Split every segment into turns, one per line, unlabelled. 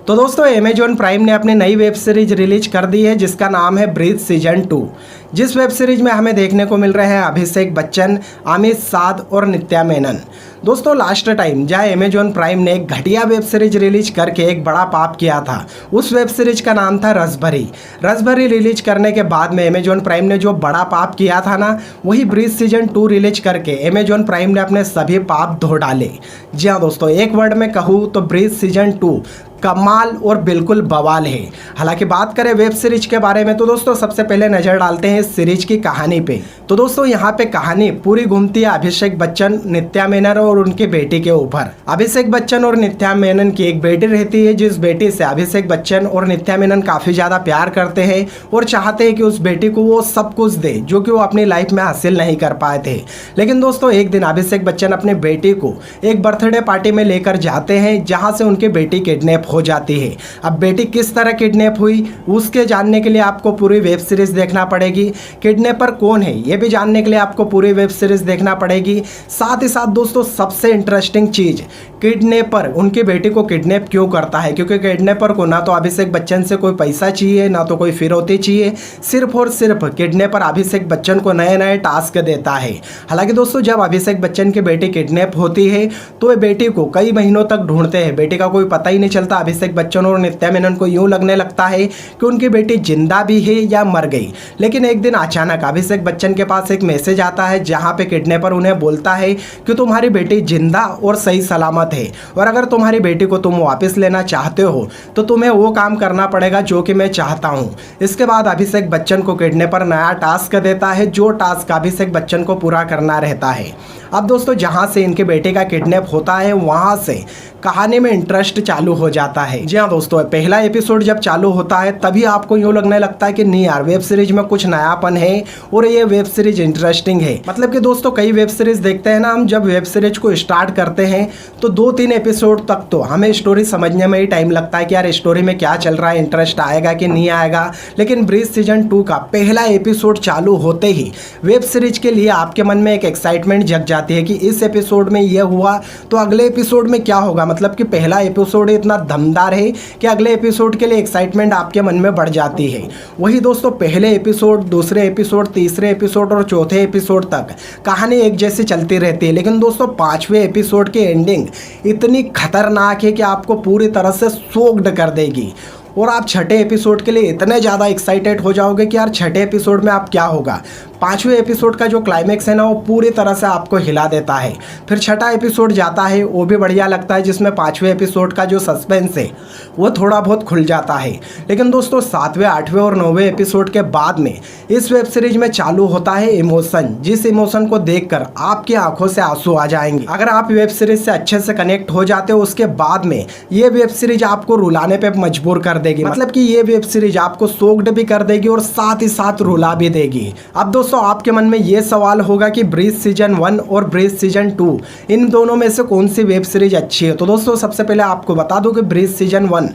तो दोस्तों Amazon prime ने अपनी नई वेब सीरीज रिलीज कर दी है जिसका नाम है ब्रीथ सीजन 2। जिस वेब सीरीज में हमें देखने को मिल रहे हैं अभिषेक बच्चन, आमिर साद और नित्या मेनन। दोस्तों लास्ट टाइम जहाँ अमेजॉन प्राइम ने एक घटिया वेब सीरीज रिलीज करके एक बड़ा पाप किया था, उस वेब सीरीज का नाम था रसभरी रिलीज करने के बाद में अमेजॉन प्राइम ने जो बड़ा पाप किया था ना, वही ब्रीथ सीजन 2 रिलीज करके अमेजॉन प्राइम ने अपने सभी पाप धो डाले। जी हाँ दोस्तों, एक वर्ड में कहूँ तो ब्रीथ सीजन 2 कमाल और बिल्कुल बवाल है। हालांकि बात करें वेब सीरीज के बारे में तो दोस्तों सबसे पहले नज़र डालते हैं इस सीरीज की कहानी पे। तो दोस्तों यहाँ पे कहानी पूरी घूमती है अभिषेक बच्चन, नित्या मेनन और उनकी बेटी के ऊपर। अभिषेक बच्चन और नित्या मेनन की एक बेटी रहती है, जिस बेटी से अभिषेक बच्चन और नित्या मेनन काफ़ी ज़्यादा प्यार करते हैं और चाहते हैं कि उस बेटी को वो सब कुछ दे जो कि वो अपनी लाइफ में हासिल नहीं कर पाए थे। लेकिन दोस्तों एक दिन अभिषेक बच्चन अपनी बेटी को एक बर्थडे पार्टी में लेकर जाते हैं जहाँ से उनकी बेटी किडनैप हो जाती है। अब बेटी किस तरह किडनैप हुई उसके जानने के लिए आपको पूरी वेब सीरीज देखना पड़ेगी। किडनैपर कौन है ये भी जानने के लिए आपको पूरी वेब सीरीज देखना पड़ेगी। साथ ही साथ दोस्तों सबसे इंटरेस्टिंग चीज, किडनैपर उनकी बेटी को किडनैप क्यों करता है, क्योंकि किडनैपर को ना तो अभिषेक बच्चन से कोई पैसा चाहिए ना तो कोई फिरौती चाहिए, सिर्फ और सिर्फ किडनैपर अभिषेक बच्चन को नए नए टास्क देता है। हालांकि दोस्तों जब अभिषेक बच्चन की बेटी किडनैप होती है तो वे बेटी को कई महीनों तक ढूंढते हैं, बेटी का कोई पता ही नहीं चलता। अभिषेक बच्चन और नित्या मेनन को यूं लगने लगता है कि उनकी बेटी जिंदा भी है या मर गई। लेकिन एक दिन अचानक अभिषेक बच्चन के पास एक मैसेज आता है जहां पे किडनैपर उन्हें बोलता है कि तुम्हारी बेटी जिंदा और सही सलामत है और अगर तुम्हारी बेटी को तुम वापस लेना चाहते हो तो तुम्हें वो काम करना पड़ेगा जो कि मैं चाहता हूं। इसके बाद अभिषेक बच्चन को किडनैपर नया टास्क देता है, जो टास्क अभिषेक बच्चन को पूरा करना रहता है। अब दोस्तों जहां से इनके बेटे का किडनैप होता है वहां से कहानी में इंटरेस्ट चालू हो जाता है। जी हाँ दोस्तों, पहला एपिसोड जब चालू होता है तभी आपको यूँ लगने लगता है कि नहीं यार वेब सीरीज में कुछ नयापन है और ये वेब सीरीज इंटरेस्टिंग है। मतलब कि दोस्तों कई वेब सीरीज देखते हैं ना हम, जब वेब सीरीज को स्टार्ट करते हैं तो 2-3 एपिसोड तक तो हमें स्टोरी समझने में ही टाइम लगता है कि यार स्टोरी में क्या चल रहा है, इंटरेस्ट आएगा कि नहीं आएगा। लेकिन ब्रीथ सीजन 2 का पहला एपिसोड चालू होते ही वेब सीरीज के लिए आपके मन में एक एक्साइटमेंट जग जाती है कि इस एपिसोड में ये हुआ तो अगले एपिसोड में क्या होगा। मतलब कि पहला एपिसोड इतना दमदार है कि अगले एपिसोड के लिए एक्साइटमेंट आपके मन में बढ़ जाती है। वही दोस्तों पहले एपिसोड, दूसरे एपिसोड, तीसरे एपिसोड और चौथे एपिसोड तक कहानी एक जैसी चलती रहती है। लेकिन दोस्तों 5वें एपिसोड की एंडिंग इतनी खतरनाक है कि आपको पूरी तरह से सोक्ड कर देगी और आप छठे एपिसोड के लिए इतने ज़्यादा एक्साइटेड हो जाओगे कि यार छठे एपिसोड में आप क्या होगा। 5वें एपिसोड का जो क्लाइमेक्स है ना वो पूरी तरह से आपको हिला देता है। फिर छठा एपिसोड जाता है, वो भी बढ़िया लगता है, जिसमें 5वें एपिसोड का जो सस्पेंस है वो थोड़ा बहुत खुल जाता है। लेकिन दोस्तों 7वें, 8वें और 9वें एपिसोड के बाद में इस वेब सीरीज में चालू होता है इमोशन, जिस इमोशन को देखकर आपकी आंखों से आंसू आ जाएंगे। अगर आप वेब सीरीज से अच्छे से कनेक्ट हो जाते हो उसके बाद में ये वेब सीरीज आपको रुलाने पे मजबूर कर देगी। मतलब कि ये वेब सीरीज आपको सोक्ड भी कर देगी और साथ ही साथ रुला भी देगी। अब दोस्तों आपके मन में ये सवाल होगा कि ब्रीथ सीजन 1 और ब्रीथ सीजन 2 इन दोनों में से कौन सी वेब सीरीज अच्छी है। तो दोस्तों सबसे पहले आपको बता दूं कि ब्रीथ सीजन 1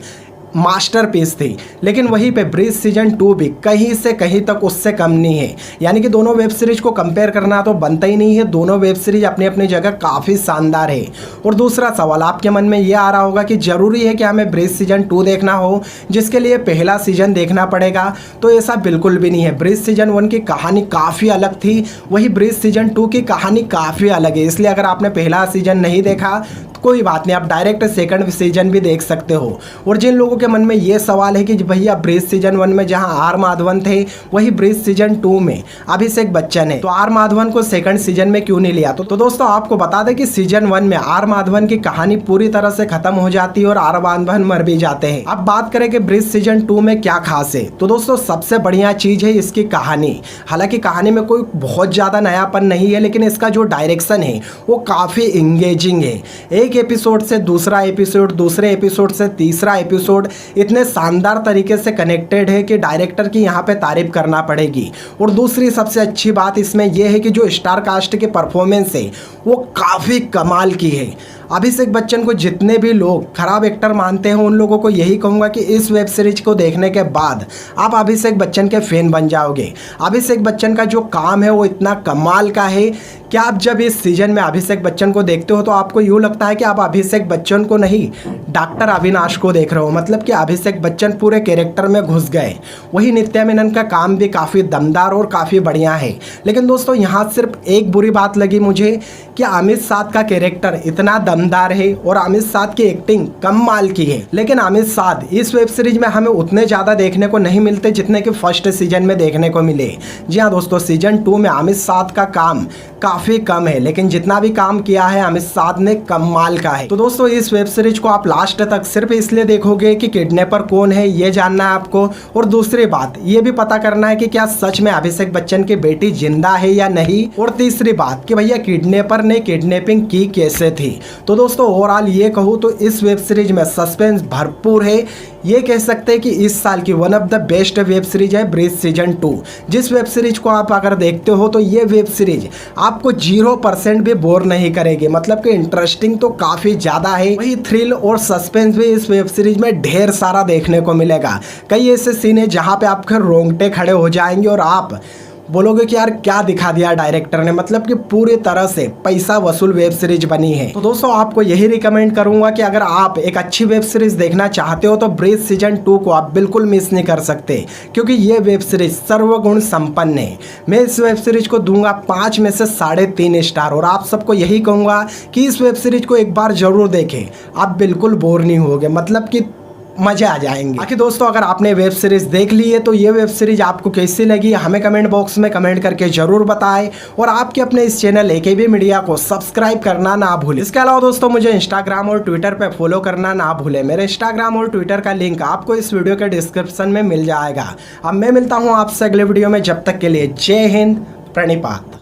मास्टरपीस थी, लेकिन वहीं पे ब्रीथ सीजन 2 भी कहीं से कहीं तक उससे कम नहीं है। यानी कि दोनों वेब सीरीज को कंपेयर करना तो बनता ही नहीं है। दोनों वेब सीरीज अपनी अपनी जगह काफ़ी शानदार है। और दूसरा सवाल आपके मन में ये आ रहा होगा कि ज़रूरी है कि हमें ब्रीथ सीजन 2 देखना हो जिसके लिए पहला सीजन देखना पड़ेगा। तो ऐसा बिल्कुल भी नहीं है। ब्रीथ सीजन 1 की कहानी काफ़ी अलग थी, वही ब्रीथ सीजन 2 की कहानी काफ़ी अलग है। इसलिए अगर आपने पहला सीजन नहीं देखा कोई बात नहीं, आप डायरेक्ट सेकंड सीजन भी देख सकते हो। और जिन लोगों के मन में ये सवाल है कि भैया ब्रीथ सीजन 1 में जहां आर माधवन थे वही ब्रीथ सीजन 2 में अभिषेक बच्चन है, तो आर माधवन को सेकंड सीजन में क्यों नहीं लिया। तो दोस्तों आपको बता दें कि सीजन 1 में आर माधवन की कहानी पूरी तरह से खत्म हो जाती है और आर माधवन मर भी जाते हैं। अब बात करें कि ब्रीथ सीजन 2 में क्या खास है, तो दोस्तों सबसे बढ़िया चीज है इसकी कहानी। हालांकि कहानी में कोई बहुत ज्यादा नयापन नहीं है, लेकिन इसका जो डायरेक्शन है वो काफी इंगेजिंग है। एक एपिसोड से दूसरा एपिसोड, दूसरे एपिसोड से तीसरा एपिसोड इतने शानदार तरीके से कनेक्टेड है कि डायरेक्टर की यहाँ पे तारीफ करना पड़ेगी। और दूसरी सबसे अच्छी बात इसमें यह है कि जो स्टार कास्ट की परफॉर्मेंस है वो काफ़ी कमाल की है। अभिषेक बच्चन को जितने भी लोग खराब एक्टर मानते हैं उन लोगों को यही कहूँगा कि इस वेब सीरीज को देखने के बाद आप अभिषेक बच्चन के फैन बन जाओगे। अभिषेक बच्चन का जो काम है वो इतना कमाल का है कि आप जब इस सीजन में अभिषेक बच्चन को देखते हो तो आपको यूँ लगता है कि आप अभिषेक बच्चन को नहीं, डॉक्टर अविनाश को देख रहे हो। मतलब कि अभिषेक बच्चन पूरे कैरेक्टर में घुस गए। वही नित्या मेनन का काम भी काफ़ी दमदार और काफ़ी बढ़िया है। लेकिन दोस्तों यहाँ सिर्फ एक बुरी बात लगी मुझे कि अमित साध का कैरेक्टर इतना दमदार है और अमित साध की एक्टिंग कमाल की है, लेकिन अमित साध इस वेब सीरीज में हमें उतने ज़्यादा देखने को नहीं मिलते जितने कि फर्स्ट सीजन में देखने को मिले। जी हाँ दोस्तों, सीजन 2 में अमित साध का काम काफ़ी कम है, लेकिन जितना भी काम किया है अमित साध ने कमाल का है। तो दोस्तों इस वेब सीरीज को आप लास्ट तक सिर्फ इसलिए देखोगे कि किडनैपर कौन है ये जानना है आपको, और दूसरी बात ये भी पता करना है कि क्या सच में अभिषेक बच्चन की बेटी जिंदा है या नहीं, और तीसरी बात कि भैया किडनैपर ने किडनैपिंग की कैसे थी। तो दोस्तों ओवरऑल ये कहूँ तो इस वेब सीरीज में सस्पेंस भरपूर है। ये कह सकते हैं कि इस साल की one of the best web series है ब्रीथ सीजन 2। जिस वेब सीरीज को आप अगर देखते हो तो ये वेब सीरीज आपको 0% भी बोर नहीं करेगी। मतलब कि इंटरेस्टिंग तो काफ़ी ज़्यादा है, वही थ्रिल और सस्पेंस भी इस वेब सीरीज में ढेर सारा देखने को मिलेगा। कई ऐसे सीन है जहाँ पे आपके रोंगटे खड़े हो जाएंगे और आप बोलोगे कि यार क्या दिखा दिया डायरेक्टर ने। मतलब कि पूरी तरह से पैसा वसूल वेब सीरीज बनी है। तो दोस्तों आपको यही रिकमेंड करूंगा कि अगर आप एक अच्छी वेब सीरीज देखना चाहते हो तो ब्रीथ सीजन 2 को आप बिल्कुल मिस नहीं कर सकते, क्योंकि ये वेब सीरीज सर्वगुण संपन्न है। मैं इस वेब सीरीज को दूंगा 5 में से 3.5 स्टार, और आप सबको यही कहूँगा कि इस वेब सीरीज को एक बार जरूर देखें, आप बिल्कुल बोर नहीं होगे। मतलब कि मजे आ जाएंगे। बाकी दोस्तों अगर आपने वेब सीरीज देख ली है तो ये वेब सीरीज आपको कैसी लगी हमें कमेंट बॉक्स में कमेंट करके जरूर बताएं, और आपके अपने इस चैनल AKB मीडिया को सब्सक्राइब करना ना भूलें। इसके अलावा दोस्तों मुझे इंस्टाग्राम और ट्विटर पे फॉलो करना ना भूलें। मेरे इंस्टाग्राम और ट्विटर का लिंक आपको इस वीडियो के डिस्क्रिप्शन में मिल जाएगा। अब मैं मिलता हूँ आपसे अगले वीडियो में, जब तक के लिए जय हिंद, प्रणिपात।